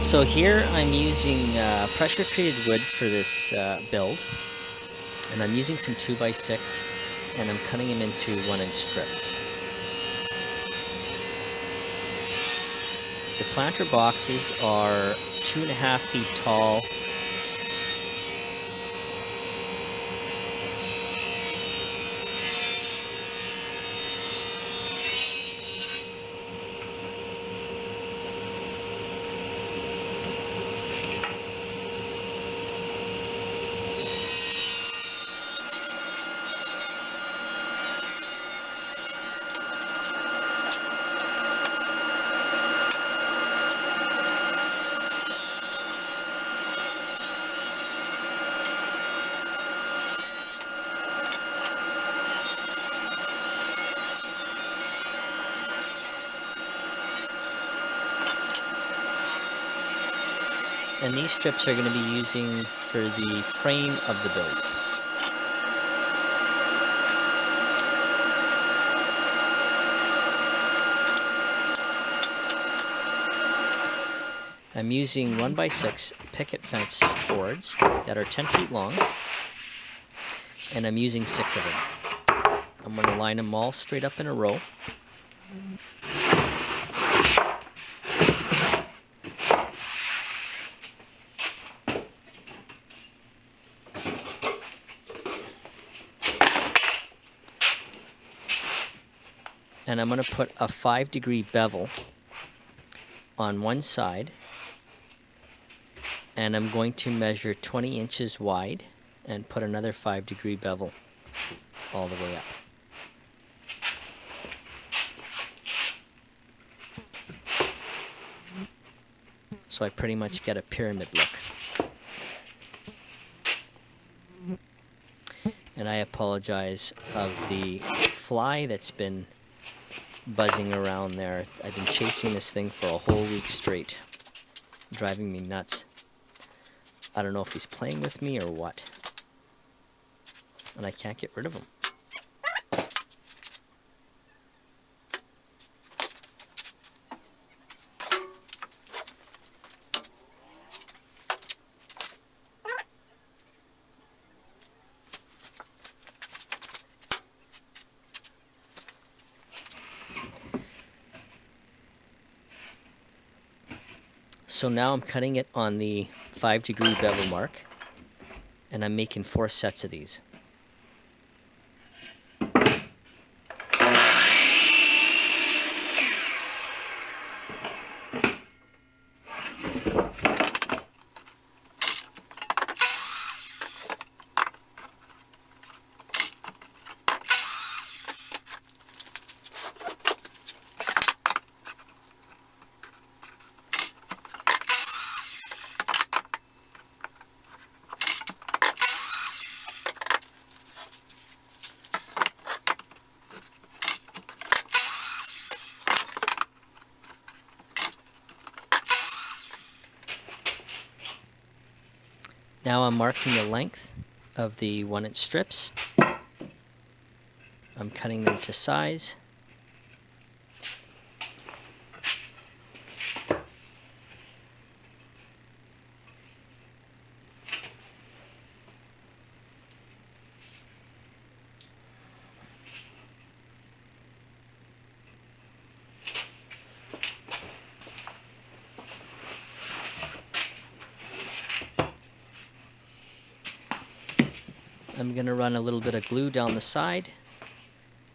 So here I'm using pressure treated wood for this build, and I'm using some 2x6 and I'm cutting them into 1-inch strips. The planter boxes are 2.5 feet tall. And these strips are going to be using for the frame of the build. I'm using 1x6 picket fence boards that are 10 feet long, and I'm using 6 of them. I'm going to line them all straight up in a row. And I'm going to put a 5-degree bevel on one side, and I'm going to measure 20 inches wide and put another 5-degree bevel all the way up. So I pretty much get a pyramid look. And I apologize of the fly that's been buzzing around there. I've been chasing this thing for a whole week straight, driving me nuts. I don't know if he's playing with me or what, and I can't get rid of him. So now I'm cutting it on the 5-degree bevel mark, and I'm making 4 sets of these. Now I'm marking the length of the 1-inch strips. I'm cutting them to size. I'm going to run a little bit of glue down the side,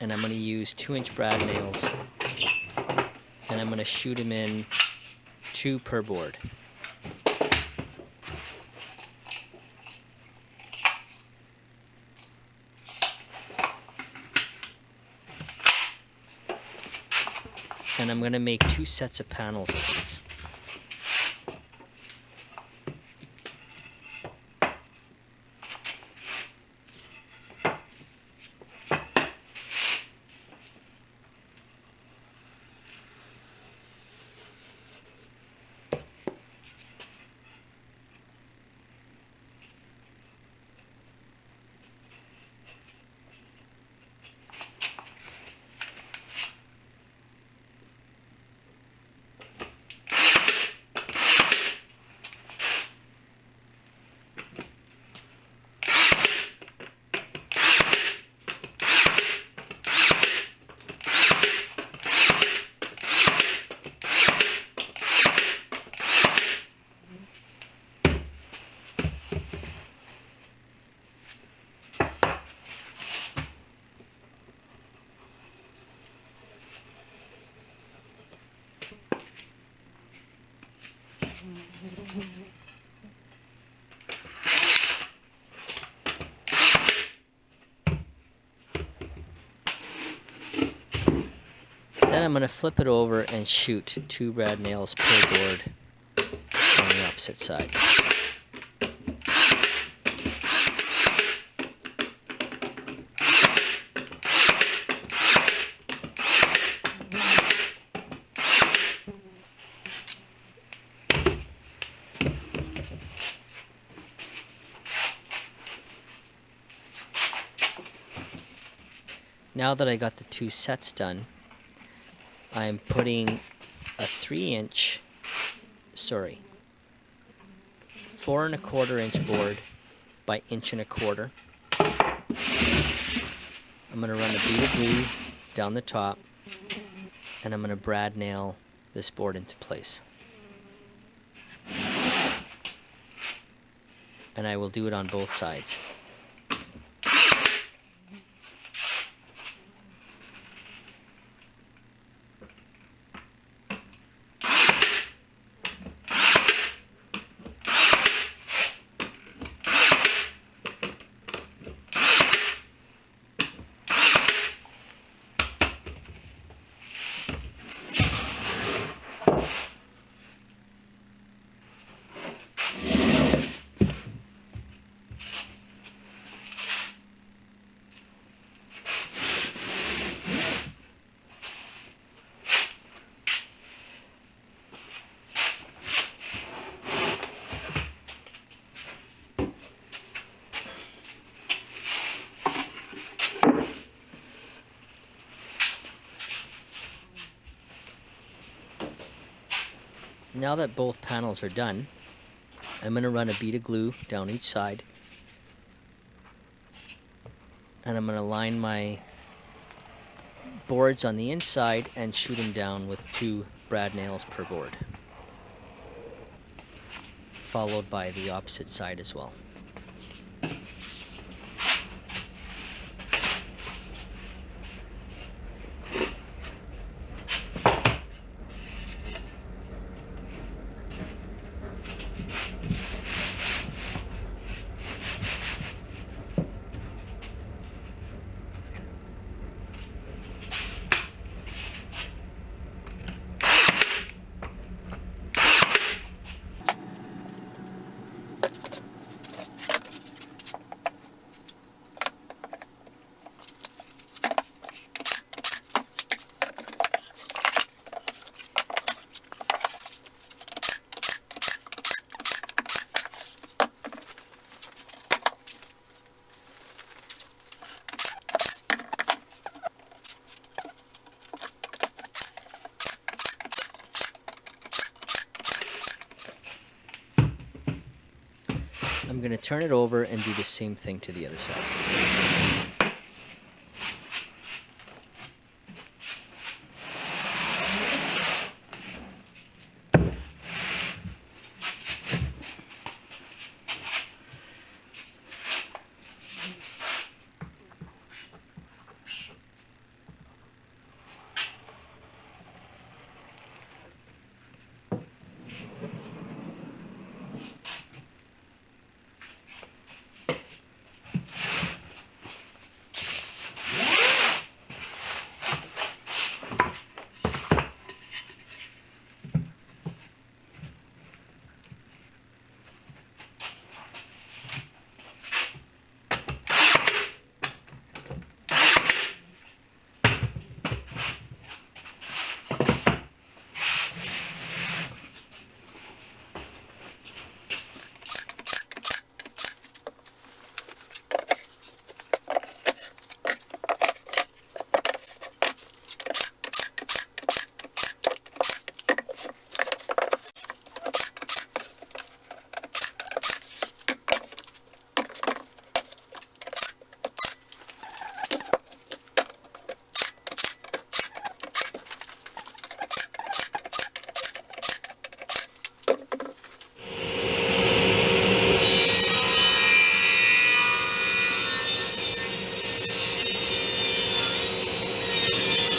and I'm going to use 2-inch brad nails, and I'm going to shoot them in 2 per board. And I'm going to make 2 sets of panels of these. Then I'm going to flip it over and shoot 2 brad nails per board on the opposite side. Now that I got the 2 sets done, I'm putting a 4¼ inch board by 1¼ inch. I'm going to run a bead of glue down the top, and I'm going to brad nail this board into place. And I will do it on both sides. Now that both panels are done, I'm going to run a bead of glue down each side, and I'm going to line my boards on the inside and shoot them down with 2 brad nails per board, followed by the opposite side as well. I'm going to turn it over and do the same thing to the other side.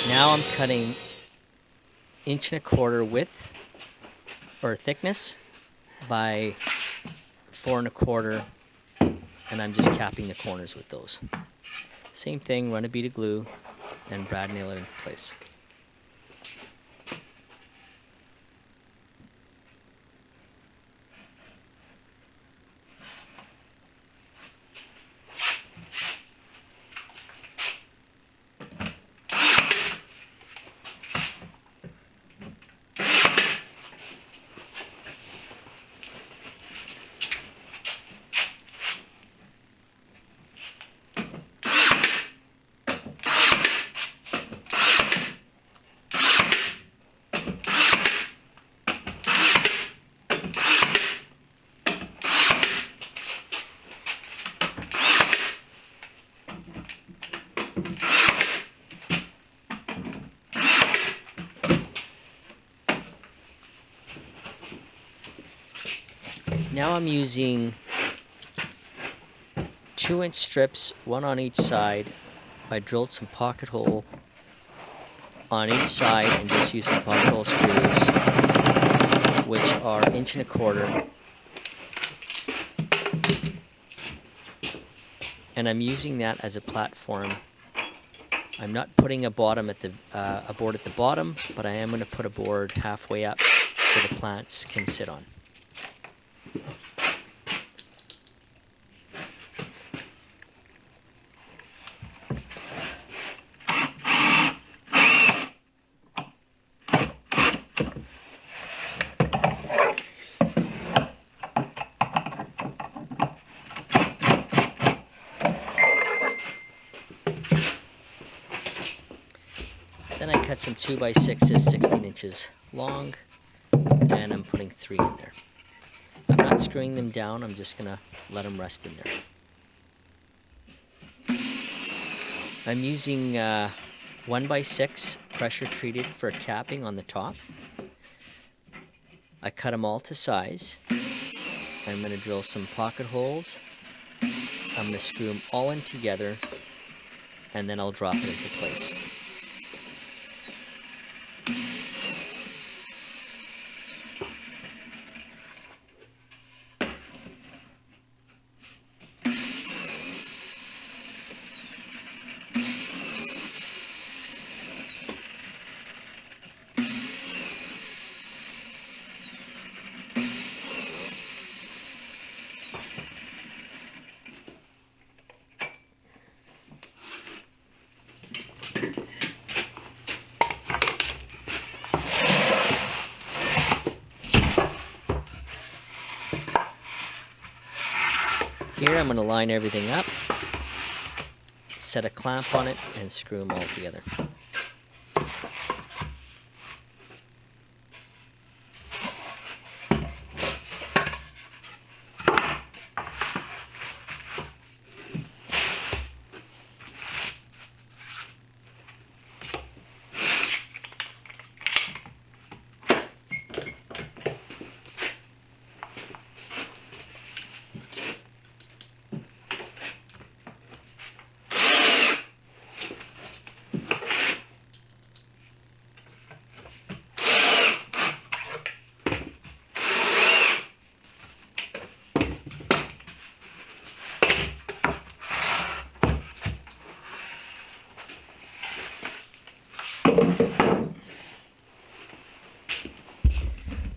Now I'm cutting 1¼ width or thickness by 4¼ and I'm just capping the corners with those. Same thing, run a bead of glue and brad nail it into place. Now I'm using 2-inch strips, one on each side. I drilled some pocket hole on each side and just using pocket hole screws, which are 1.25 inches. And I'm using that as a platform. I'm not putting a board at the bottom, but I am going to put a board halfway up so the plants can sit on. Then I cut some 2x6s, 16 inches long, and I'm putting 3 in there. I'm not screwing them down, I'm just going to let them rest in there. I'm using 1x6 pressure treated for capping on the top. I cut them all to size. I'm going to drill some pocket holes. I'm going to screw them all in together, and then I'll drop it into place. Here I'm going to line everything up, set a clamp on it, and screw them all together.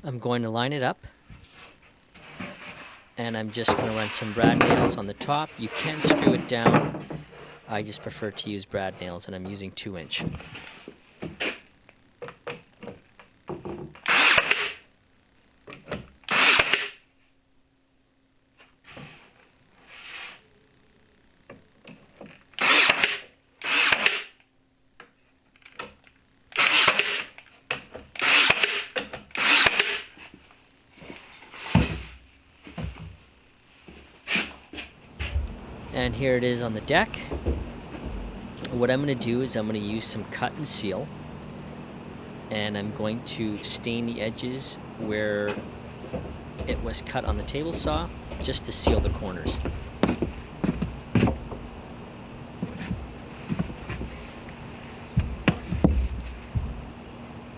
I'm going to line it up, and I'm just going to run some brad nails on the top. You can screw it down. I just prefer to use brad nails, and I'm using 2-inch. And here it is on the deck. What I'm going to do is I'm going to use some cut and seal, and I'm going to stain the edges where it was cut on the table saw just to seal the corners.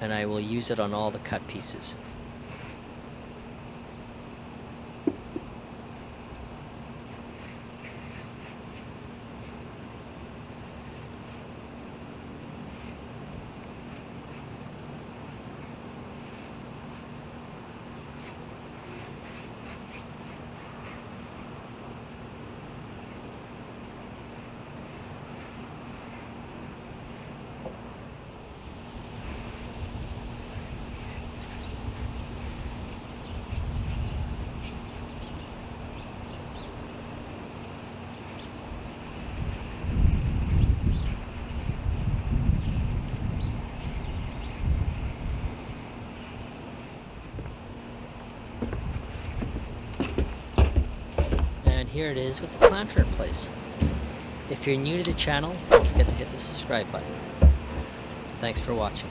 And I will use it on all the cut pieces. Here it is with the planter in place. If you're new to the channel, don't forget to hit the subscribe button. Thanks for watching.